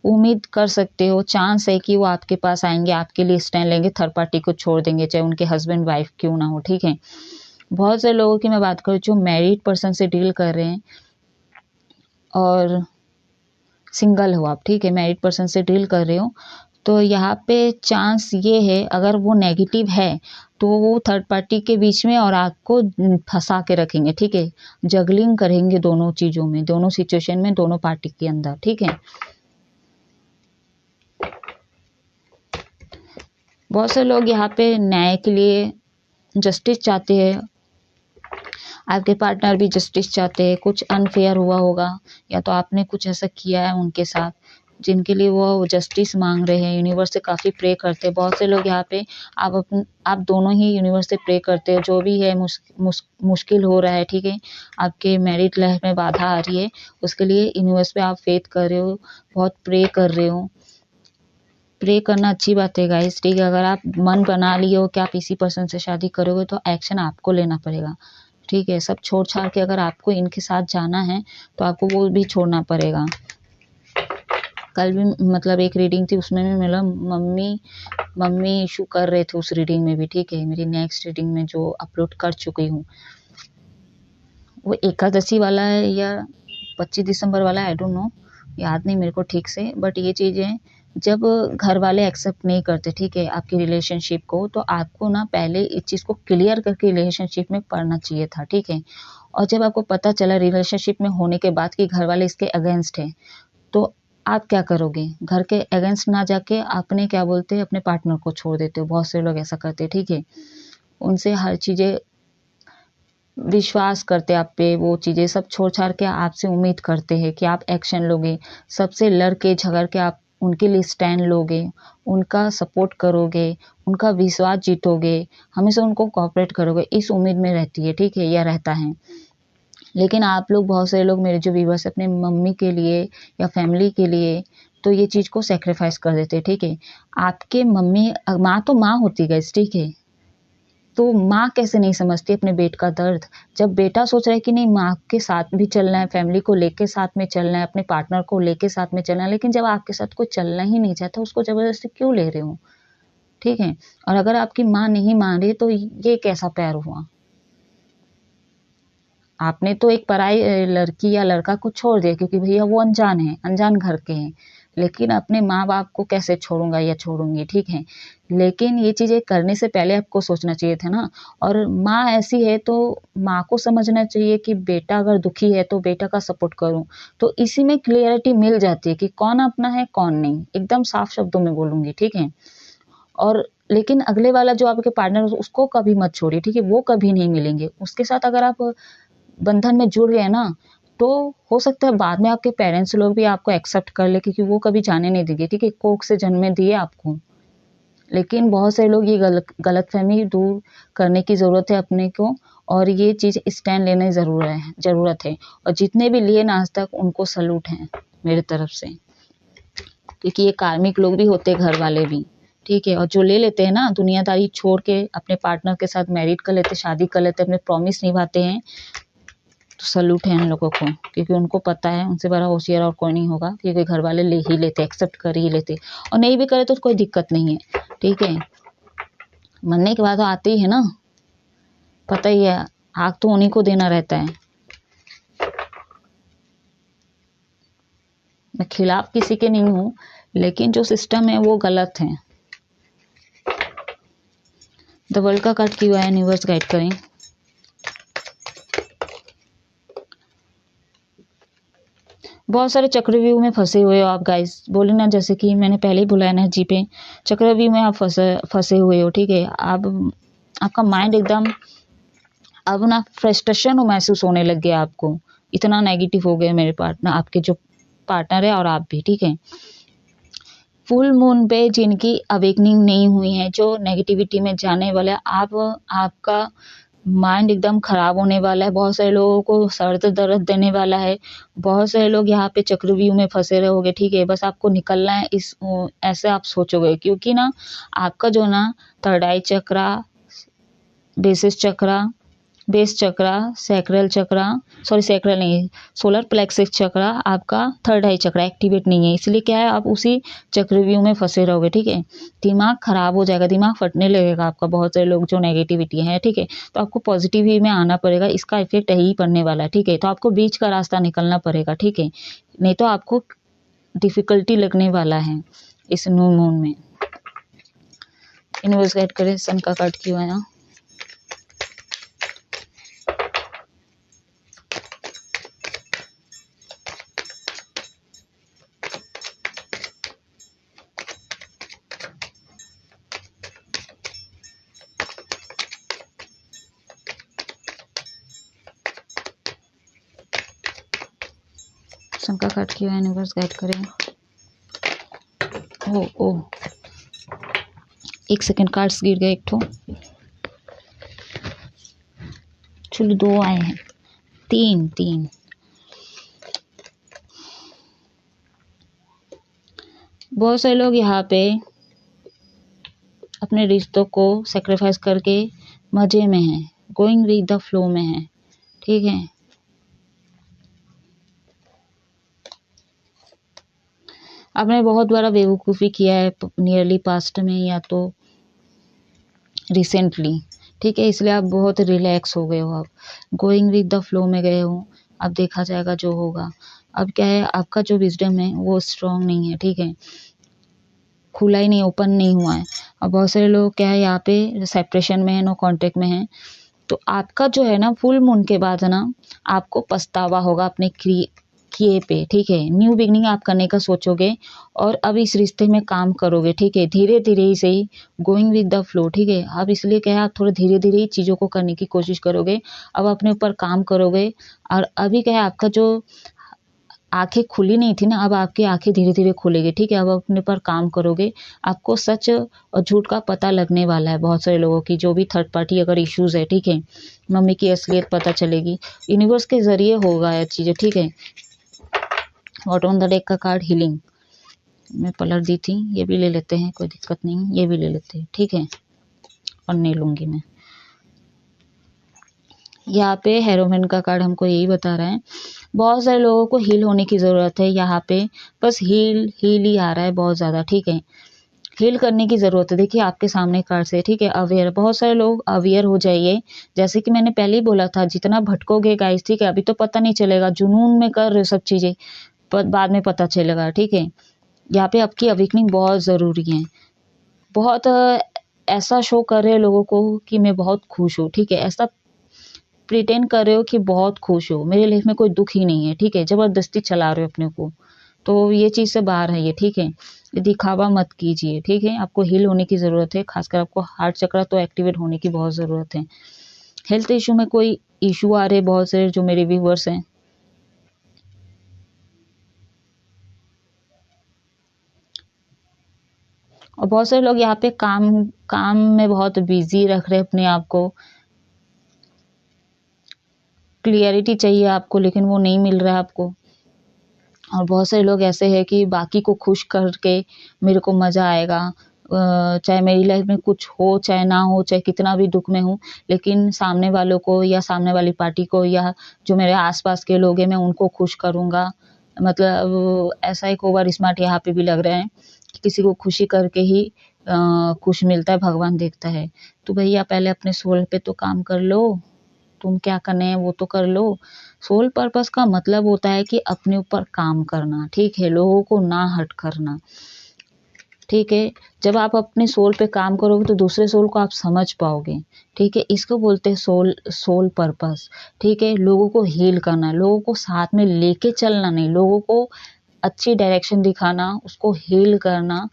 उम्मीद कर सकते हो, चांस है कि वो आपके पास आएंगे, आपके लिए स्टैंड लेंगे, थर्ड पार्टी को छोड़ देंगे, चाहे उनके हस्बैंड वाइफ क्यों ना हो, ठीक है। बहुत से लोगों की मैं बात करूँ जो मैरिड पर्सन से डील कर रहे हैं, और सिंगल हो आप, ठीक है, मैरिड पर्सन से डील कर रहे हो, तो यहाँ पे चांस ये है, अगर वो नेगेटिव है तो वो थर्ड पार्टी के बीच में और आपको फंसा के रखेंगे, ठीक है, जगलिंग करेंगे दोनों चीज़ों में, दोनों सिचुएशन में, दोनों पार्टी के अंदर, ठीक है। बहुत से लोग यहाँ पे न्याय के लिए जस्टिस चाहते हैं, आपके पार्टनर भी जस्टिस चाहते हैं, कुछ अनफेयर हुआ होगा, या तो आपने कुछ ऐसा किया है उनके साथ जिनके लिए वो जस्टिस मांग रहे हैं, यूनिवर्स से काफ़ी प्रे करते हैं। बहुत से लोग यहाँ पे आप दोनों ही यूनिवर्स से प्रे करते हो, जो भी है मुश्किल हो रहा है, ठीक है, आपके मैरिड लाइफ में बाधा आ रही है, उसके लिए यूनिवर्स पे आप फेथ कर रहे हो, बहुत प्रे कर रहे हो। प्रे करना अच्छी बात है गाइस, ठीक है। अगर आप मन बना लिए हो कि आप इसी पर्सन से शादी करोगे, तो एक्शन आपको लेना पड़ेगा, ठीक है। सब छोड़ छाड़ के अगर आपको इनके साथ जाना है, तो आपको वो भी छोड़ना पड़ेगा। कल भी मतलब एक रीडिंग थी, उसमें भी मिला मम्मी इशू कर रहे थे उस रीडिंग में भी, ठीक है। मेरी नेक्स्ट रीडिंग में जो अपलोड कर चुकी हूँ वो एकादशी वाला है या 25 दिसंबर वाला, आई डोंट नो, याद नहीं मेरे को ठीक से। बट ये चीज़ें जब घर वाले एक्सेप्ट नहीं करते, ठीक है, आपकी रिलेशनशिप को, तो आपको ना पहले इस चीज़ को क्लियर करके रिलेशनशिप में पढ़ना चाहिए था, ठीक है। और जब आपको पता चला रिलेशनशिप में होने के बाद कि घर वाले इसके अगेंस्ट हैं, तो आप क्या करोगे? घर के अगेंस्ट ना जाके आपने क्या बोलते हैं, अपने पार्टनर को छोड़ देते हो। बहुत से लोग ऐसा करते हैं, ठीक है। उनसे हर चीज़ें विश्वास करते आप पे, वो चीज़ें सब छोड़ छाड़ के आपसे उम्मीद करते हैं कि आप एक्शन लोगे, सबसे लड़ के झगड़ के आप उनके लिए स्टैंड लोगे, उनका सपोर्ट करोगे, उनका विश्वास जीतोगे, हमेशा उनको कोऑपरेट करोगे, इस उम्मीद में रहती है, ठीक है, या रहता है। लेकिन आप लोग, बहुत सारे लोग मेरे जो व्यूअर्स, अपने मम्मी के लिए या फैमिली के लिए तो ये चीज़ को सेक्रीफाइस कर देते हैं, ठीक है। आपके मम्मी, माँ तो माँ होती है, ठीक है। तो माँ कैसे नहीं समझती अपने बेटे का दर्द? जब बेटा सोच रहा है कि नहीं, माँ के साथ भी चलना है, फैमिली को लेके साथ में चलना है, अपने पार्टनर को लेके साथ में चलना है, लेकिन जब आपके साथ कोई चलना ही नहीं चाहता, उसको ज़बरदस्ती क्यों ले रहे हो? ठीक है। और अगर आपकी माँ नहीं मान रही तो ये कैसा प्यार हुआ? आपने तो एक पराई लड़की या लड़का को छोड़ दिया क्योंकि भैया वो अनजान है, अनजान घर के हैं। लेकिन अपने माँ बाप को कैसे छोड़ूंगा या छोड़ूंगी, ठीक है। लेकिन ये चीज़ें करने से पहले आपको सोचना चाहिए था ना। और माँ ऐसी है तो माँ को समझना चाहिए कि बेटा अगर दुखी है तो बेटा का सपोर्ट करूं। तो इसी में क्लियरिटी मिल जाती है कि कौन अपना है कौन नहीं, एकदम साफ शब्दों में बोलूंगी, ठीक है। और लेकिन अगले वाला जो आपके पार्टनर, उसको कभी मत छोड़िए, ठीक है। वो कभी नहीं मिलेंगे, उसके साथ अगर आप बंधन में जुड़ गए ना, तो हो सकता है बाद में आपके पेरेंट्स लोग भी आपको एक्सेप्ट कर ले, क्योंकि वो कभी जाने नहीं देंगे, ठीक है। कोख से जन्मे दिए आपको। लेकिन बहुत से लोग ये गलतफहमी दूर करने की ज़रूरत है अपने को, और ये चीज़ स्टैंड लेने ज़रूरत है। और जितने भी लिए ना आज तक, उनको सलूट है मेरे तरफ से, क्योंकि ये कार्मिक लोग भी होते हैं, घर वाले भी, ठीक है। और जो ले लेते हैं ना, दुनियादारी छोड़ के अपने पार्टनर के साथ मैरिड कर लेते, शादी कर लेते, अपने प्रॉमिस निभाते हैं, तो सलूट है इन लोगों को, क्योंकि उनको पता है उनसे बड़ा होशियार और कोई नहीं होगा, क्योंकि घर वाले ले ही लेते, एक्सेप्ट कर ही लेते। और नहीं भी करे तो कोई दिक्कत नहीं है, ठीक है। मरने के बाद तो आते ही है ना, पता ही है, आग तो उन्हीं को देना रहता है। मैं खिलाफ किसी के नहीं हूँ, लेकिन जो सिस्टम है वो गलत है। द वर्ल्ड का कार्ड क्यों आया, यूनिवर्स गाइड करें। बहुत सारे चक्रव्यूह में फंसे हुए हो आप गाइस, बोले ना, जैसे कि मैंने पहले ही बोला एनर्जी पे, चक्रव्यूह में आप फंसे हुए हो, ठीक है। अब आपका माइंड एकदम, अब ना फ्रस्ट्रेशन महसूस होने लग गया आपको, इतना नेगेटिव हो गया मेरे पार्टनर, आपके जो पार्टनर है और आप भी, ठीक है। फुल मून पे जिनकी अवेकनिंग नहीं हुई है, जो नेगेटिविटी में जाने वाले, आपका माइंड एकदम खराब होने वाला है। बहुत सारे लोगों को सर दर्द देने वाला है। बहुत सारे लोग यहाँ पे चक्रव्यूह में फंसे रहोगे, ठीक है। बस आपको निकलना है, इस ऐसे आप सोचोगे, क्योंकि ना आपका जो ना थर्ड आई चक्रा, बेस चक्रा, सैक्रल नहीं, सोलर प्लेक्सिस चक्रा, आपका थर्ड आई चक्रा एक्टिवेट नहीं है। इसलिए क्या है, आप उसी चक्रव्यूह में फंसे रहोगे, ठीक है। दिमाग खराब हो जाएगा, दिमाग फटने लगेगा आपका। बहुत सारे लोग जो नेगेटिविटी है, ठीक है, तो आपको पॉजिटिव ही में आना पड़ेगा, इसका इफेक्ट यही पड़ने वाला है, ठीक है। तो आपको बीच का रास्ता निकलना पड़ेगा, ठीक है, नहीं तो आपको डिफिकल्टी लगने वाला है इस न्यू मून में। यूनिवर्स गाइड करे, सन का कार्ड क्यों आया। सन का कार्ड क्यों आया, यूनिवर्स गाइड करें। ओ एक सेकंड, कार्ड्स गिर गए एक ठो, चलो 2 आए हैं, 3 बहुत सारे लोग यहाँ पे अपने रिश्तों को सेक्रीफाइस करके मजे में हैं, गोइंग विद द फ्लो में हैं, ठीक है। आपने बहुत बड़ा बेवकूफ़ी किया है नियरली पास्ट में या तो रिसेंटली, ठीक है, इसलिए आप बहुत रिलैक्स हो गए हो, आप गोइंग विद द फ्लो में गए हो। अब देखा जाएगा जो होगा। अब क्या है, आपका जो विजडम है वो स्ट्रांग नहीं है, ठीक है, खुला ही नहीं, ओपन नहीं हुआ है। और बहुत सारे लोग क्या है यहाँ पे सेपरेशन में है, नो कांटेक्ट में है। तो आपका जो है ना फुल मून के बाद ना आपको पछतावा होगा अपने किए पे, ठीक है। न्यू बिगनिंग आप करने का सोचोगे और अब इस रिश्ते में काम करोगे, ठीक है, धीरे धीरे ही सही, गोइंग विद द फ्लो, ठीक है। अब इसलिए क्या है, आप थोड़ा धीरे धीरे ही चीज़ों को करने की कोशिश करोगे, अब अपने ऊपर काम करोगे। और अभी क्या है, आपका जो आंखें खुली नहीं थी ना, अब आपकी आंखें धीरे धीरे खुलेगी, ठीक है। अब अपने पर काम करोगे, आपको सच और झूठ का पता लगने वाला है। बहुत सारे लोगों की जो भी थर्ड पार्टी अगर इश्यूज है, ठीक है, मम्मी की असलियत पता चलेगी, यूनिवर्स के जरिए होगा ये चीज़ें, ठीक है। बॉटम ऑन द डेक का कार्ड हीलिंग मैं पलट दी थी, ये भी ले लेते हैं, कोई दिक्कत नहीं, ये भी ले लेते हैं, ठीक है, और नहीं लूंगी मैं। यहाँ पे हेरोइन का कार्ड हमको यही बता रहा है, बहुत सारे लोगों को हील होने की ज़रूरत है यहाँ पे, बस हील ही आ रहा है बहुत ज़्यादा, ठीक है, हील करने की ज़रूरत है। देखिए आपके सामने कार्ड से, ठीक है, अवेयर, बहुत सारे लोग अवेयर हो जाइए। जैसे कि मैंने पहले ही बोला था, जितना भटकोगे गाइस, ठीक है, अभी तो पता नहीं चलेगा, जुनून में कर रहे हो सब चीज़ें, बाद में पता चलेगा, ठीक है। यहाँ पे आपकी अवेकनिंग बहुत ज़रूरी है। बहुत ऐसा शो कर रहे हैं लोगों को कि मैं बहुत खुश हूँ, ठीक है, ऐसा प्रिटेंड कर रहे हो कि बहुत खुश हो, मेरे लाइफ में कोई दुख ही नहीं है, ठीक है, ज़बरदस्ती चला रहे हो अपने को, तो ये चीज़ से बाहर है ये, ठीक है, ये दिखावा मत कीजिए, ठीक है। आपको हील होने की ज़रूरत है, खासकर आपको हार्ट चक्र तो एक्टिवेट होने की बहुत ज़रूरत है। हेल्थ इशू में कोई इशू आ रहे बहुत सारे जो मेरे व्यूवर्स हैं, और बहुत सारे लोग यहाँ पे काम में बहुत बिजी रख रहे हैं अपने आप को, क्लियरिटी चाहिए आपको लेकिन वो नहीं मिल रहा है आपको। और बहुत सारे लोग ऐसे हैं कि बाकी को खुश करके मेरे को मज़ा आएगा, चाहे मेरी लाइफ में कुछ हो चाहे ना हो, चाहे कितना भी दुख में हूँ, लेकिन सामने वालों को या सामने वाली पार्टी को या जो मेरे आसपास के लोग हैं मैं उनको खुश करूँगा। मतलब ऐसा एक ओवर स्मार्ट यहाँ पे भी लग रहा है कि किसी को खुशी करके ही खुश मिलता है, भगवान देखता है। तो भैया पहले अपने सोल पे तो काम कर लो, तुम क्या करने हैं वो तो कर लो। सोल पर्पस का मतलब होता है कि अपने ऊपर काम करना, ठीक है, लोगों को ना हर्ट करना, ठीक है। जब आप अपने सोल पे काम करोगे तो दूसरे सोल को आप समझ पाओगे, ठीक है, इसको बोलते हैं सोल पर्पस, ठीक है। लोगों को हील करना, लोगों को साथ में लेके चलना, नहीं, लोगों को अच्छी डायरेक्शन दिखाना, उसको हील करना,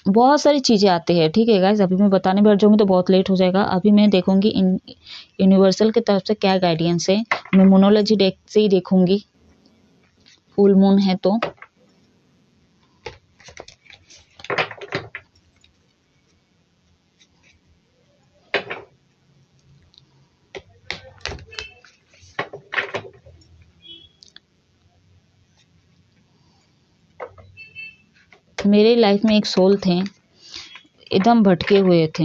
बहुत सारी चीज़ें आती है, ठीक है गाइज। अभी मैं बताने बैठ जाऊँगी तो बहुत लेट हो जाएगा। अभी मैं देखूंगी इन यूनिवर्सल की तरफ से क्या गाइडेंस है, मैं मोनोलॉजी डेक से ही देखूंगी, फुल मून है तो। मेरे लाइफ में एक सोल थे, एकदम भटके हुए थे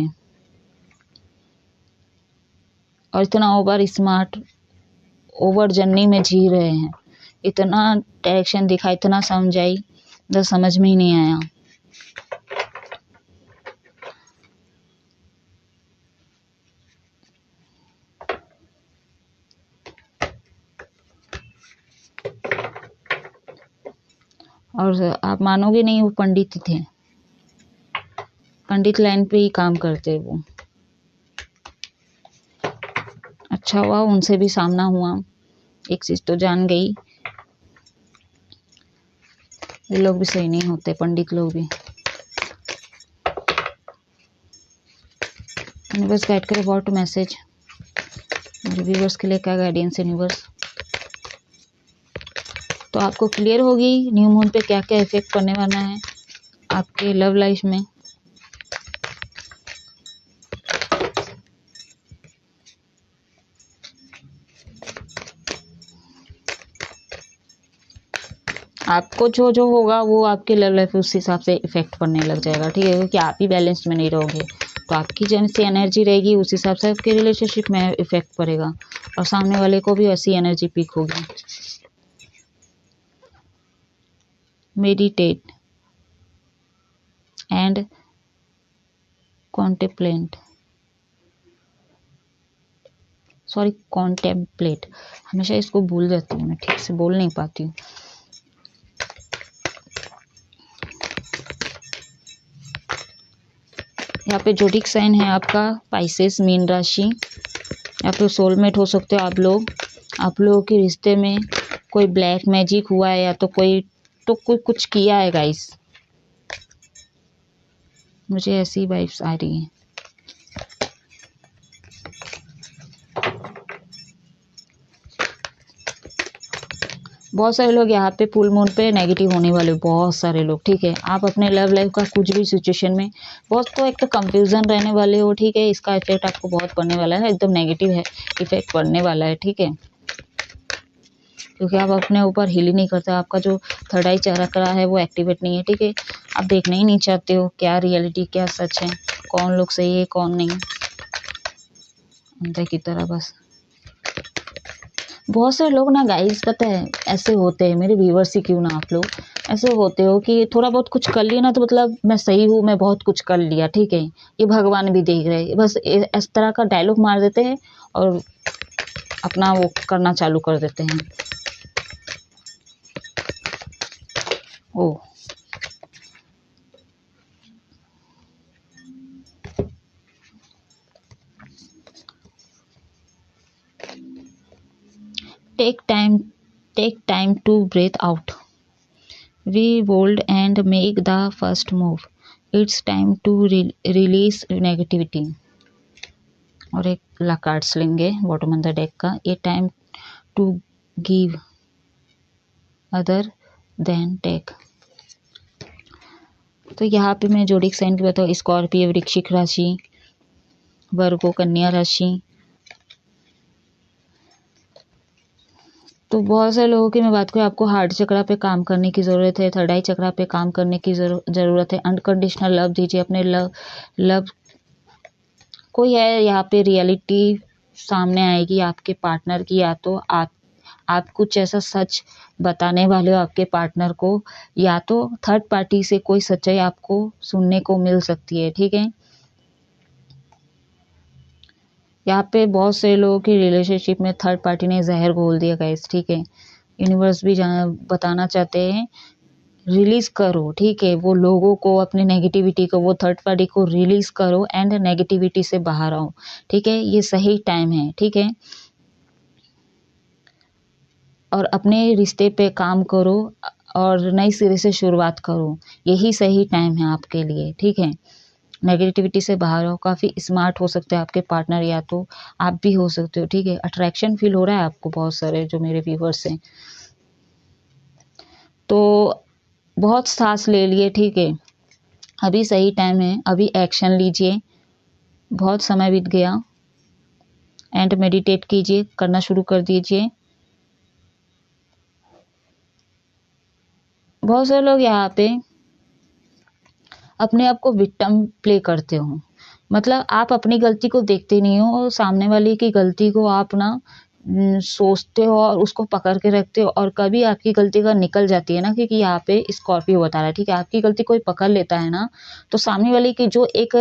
और इतना ओवर स्मार्ट, ओवर जर्नी में जी रहे हैं, इतना डायरेक्शन दिखा, इतना समझाई, तो समझ में ही नहीं आया। और आप मानोगे नहीं, वो पंडित थे, पंडित लाइन पे ही काम करते वो। अच्छा हुआ उनसे भी सामना हुआ, एक चीज तो जान गई, ये लोग भी सही नहीं होते, पंडित लोग भी। यूनिवर्स गाइड करे व्हाट मैसेज मेरे व्यूवर्स के लिए, क्या गाइडेंस यूनिवर्स। तो आपको क्लियर होगी न्यू मून पे क्या क्या इफेक्ट पड़ने वाला है आपके लव लाइफ में। आपको जो जो होगा वो आपके लव लाइफ उस हिसाब से इफेक्ट पड़ने लग जाएगा, ठीक है, क्योंकि आप ही बैलेंस में नहीं रहोगे तो आपकी जैसी एनर्जी रहेगी उस हिसाब से आपके रिलेशनशिप में इफेक्ट पड़ेगा और सामने वाले को भी ऐसी एनर्जी पिक होगी। Meditate, and contemplate, sorry contemplate, हमेशा इसको भूल जाती हूँ मैं, ठीक से बोल नहीं पाती हूँ। यहाँ पे जोडिक साइन है आपका पाइसेस मीन राशि। या फिर सोलमेट हो सकते हो आप लोग। आप लोगों के रिश्ते में कोई ब्लैक मैजिक हुआ है या तो कोई कुछ किया है गाइस, मुझे ऐसी वाइब्स आ रही हैं। बहुत सारे लोग यहाँ पे फुल मून पे नेगेटिव होने वाले, बहुत सारे लोग, ठीक है। आप अपने लव लाइफ का कुछ भी सिचुएशन में बहुत तो एक तो कंफ्यूजन रहने वाले हो, ठीक है। इसका इफेक्ट आपको बहुत पड़ने वाला है, एकदम नेगेटिव है इफेक्ट पड़ने वाला है, ठीक है। क्योंकि आप अपने ऊपर हील ही नहीं करते, आपका जो थर्ड आई चक्र है वो एक्टिवेट नहीं है, ठीक है। आप देखना ही नहीं चाहते हो क्या रियलिटी क्या सच है, कौन लोग सही है कौन नहीं, अंदर की तरह बस। बहुत सारे लोग ना गाइस पता है ऐसे होते हैं, मेरे व्यूवर्स ही क्यों ना आप लोग ऐसे होते हो कि थोड़ा बहुत कुछ कर लिया ना तो मतलब मैं सही हूँ, मैं बहुत कुछ कर लिया, ठीक है, ये भगवान भी देख रहे हैं, बस इस तरह का डायलॉग मार देते हैं और अपना वो करना चालू कर देते हैं। ओ take time to breathe out. Be bold and make the first move. It's time to release negativity. और एक ला कार्ड्स लेंगे बॉटम ऑन द डेक का, ये time to give other than take. तो यहाँ पे मैं जोडिक साइन की बताऊँ, स्कॉर्पियो, वृश्चिक राशि, वर्गो, कन्या राशि। तो बहुत सारे लोगों की मैं बात करूँ, आपको हार्ट चक्रा पे काम करने की ज़रूरत है, थर्ड आई चक्रा पे काम करने की ज़रूरत है। अनकंडीशनल लव दीजिए अपने लव कोई है यहाँ पे, रियलिटी सामने आएगी आपके पार्टनर की, या तो आप कुछ ऐसा सच बताने वाले हो आपके पार्टनर को, या तो थर्ड पार्टी से कोई सच्चाई आपको सुनने को मिल सकती है, ठीक है। यहाँ पे बहुत से लोगों की रिलेशनशिप में थर्ड पार्टी ने जहर घोल दिया गाइस, ठीक है। यूनिवर्स भी बताना चाहते हैं रिलीज करो, ठीक है, वो लोगों को, अपने नेगेटिविटी को, वो थर्ड पार्टी को रिलीज करो एंड नेगेटिविटी से बाहर आओ, ठीक है। ये सही टाइम है, ठीक है। और अपने रिश्ते पे काम करो और नई सिरे से शुरुआत करो, यही सही टाइम है आपके लिए, ठीक है। नेगेटिविटी से बाहर हो, काफ़ी स्मार्ट हो सकते हैं आपके पार्टनर, या तो आप भी हो सकते हो, ठीक है। अट्रैक्शन फील हो रहा है आपको, बहुत सारे जो मेरे व्यूवर्स हैं, तो बहुत सांस ले लिए, ठीक है। अभी सही टाइम है, अभी एक्शन लीजिए, बहुत समय बीत गया। एंड मेडिटेट कीजिए, करना शुरू कर दीजिए। बहुत सारे लोग यहाँ पे अपने आप को विक्टिम प्ले करते हो, मतलब आप अपनी गलती को देखते नहीं हो और सामने वाले की गलती को आप ना सोचते हो और उसको पकड़ के रखते हो, और कभी आपकी गलती का निकल जाती है ना, क्योंकि यहाँ पे स्कॉर्पियो बता रहा है, ठीक है। आपकी गलती कोई पकड़ लेता है ना, तो सामने वाले की जो एक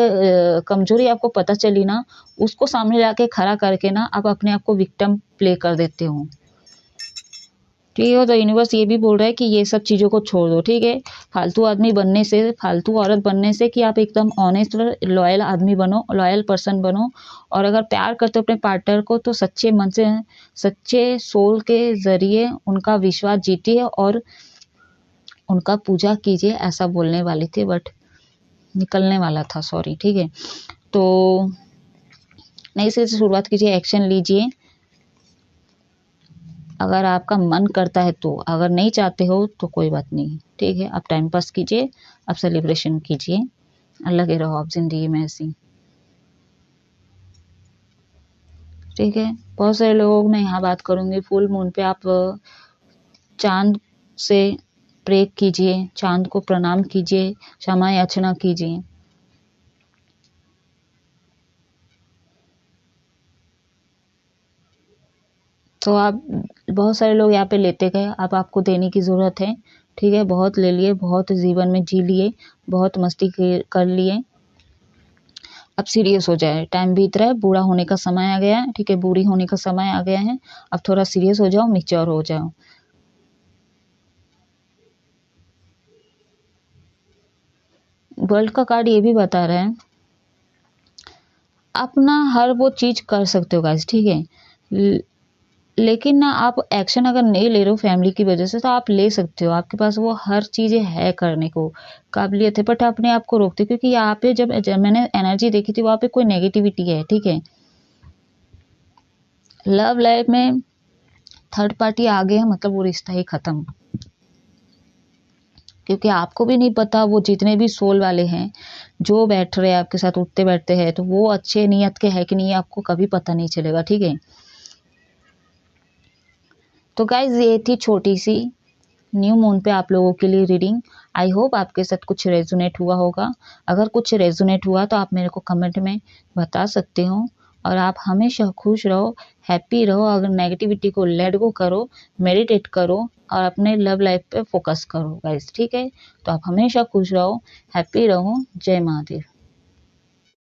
कमजोरी आपको पता चली ना, उसको सामने लाके खड़ा करके ना आप अपने आप को विक्टिम प्ले कर देते हो, ठीक है। तो यूनिवर्स ये भी बोल रहा है कि ये सब चीज़ों को छोड़ दो, ठीक है। फालतू आदमी बनने से, फालतू औरत बनने से, कि आप एकदम ऑनेस्ट और लॉयल आदमी बनो, लॉयल पर्सन बनो। और अगर प्यार करते हो अपने पार्टनर को तो सच्चे मन से, सच्चे सोल के ज़रिए उनका विश्वास जीतिए और उनका पूजा कीजिए, ऐसा बोलने वाली थी बट निकलने वाला था, सॉरी, ठीक है। तो नई से शुरुआत कीजिए, एक्शन लीजिए अगर आपका मन करता है तो, अगर नहीं चाहते हो तो कोई बात नहीं, ठीक है। आप टाइम पास कीजिए, आप सेलिब्रेशन कीजिए, लगे रहो आप जिंदगी में ऐसी, ठीक है। बहुत सारे लोगों में यहाँ बात करूँगी, फुल मून पे आप चांद से प्रे कीजिए, चांद को प्रणाम कीजिए, क्षमा याचना कीजिए। तो आप बहुत सारे लोग यहाँ पे लेते गए, अब आपको देने की ज़रूरत है, ठीक है। बहुत ले लिए, बहुत जीवन में जी लिए, बहुत मस्ती कर लिए, अब सीरियस हो जाए। टाइम बीत रहा है, बूढ़ा होने का समय आ गया है, ठीक है, बूढ़ी होने का समय आ गया है। अब थोड़ा सीरियस हो जाओ, मैच्योर हो जाओ। वर्ल्ड का कार्ड ये भी बता रहा है अपना हर वो चीज़ कर सकते हो गाइस, ठीक है। लेकिन ना आप एक्शन अगर नहीं ले रहे हो फैमिली की वजह से, तो आप ले सकते हो, आपके पास वो हर चीज़ें है करने को काबिलियत है, बट अपने आप को रोकते, क्योंकि यहाँ पे जब मैंने एनर्जी देखी थी वहाँ पे कोई नेगेटिविटी है, ठीक है। लव लाइफ में थर्ड पार्टी आ गया मतलब वो रिश्ता ही खत्म, क्योंकि आपको भी नहीं पता वो जितने भी सोल वाले हैं जो बैठ रहे हैं आपके साथ, उठते बैठते हैं, तो वो अच्छे नियत के है कि नहीं, आपको कभी पता नहीं चलेगा, ठीक है। तो गाइज ये थी छोटी सी न्यू मून पे आप लोगों के लिए रीडिंग। आई होप आपके साथ कुछ रेजोनेट हुआ होगा। अगर कुछ रेजोनेट हुआ तो आप मेरे को कमेंट में बता सकते हो। और आप हमेशा खुश रहो, हैप्पी रहो। अगर नेगेटिविटी को लेट गो करो, मेडिटेट करो और अपने लव लाइफ पे फोकस करो गाइस, ठीक है। तो आप हमेशा खुश रहो, हैप्पी रहो। जय महादेव।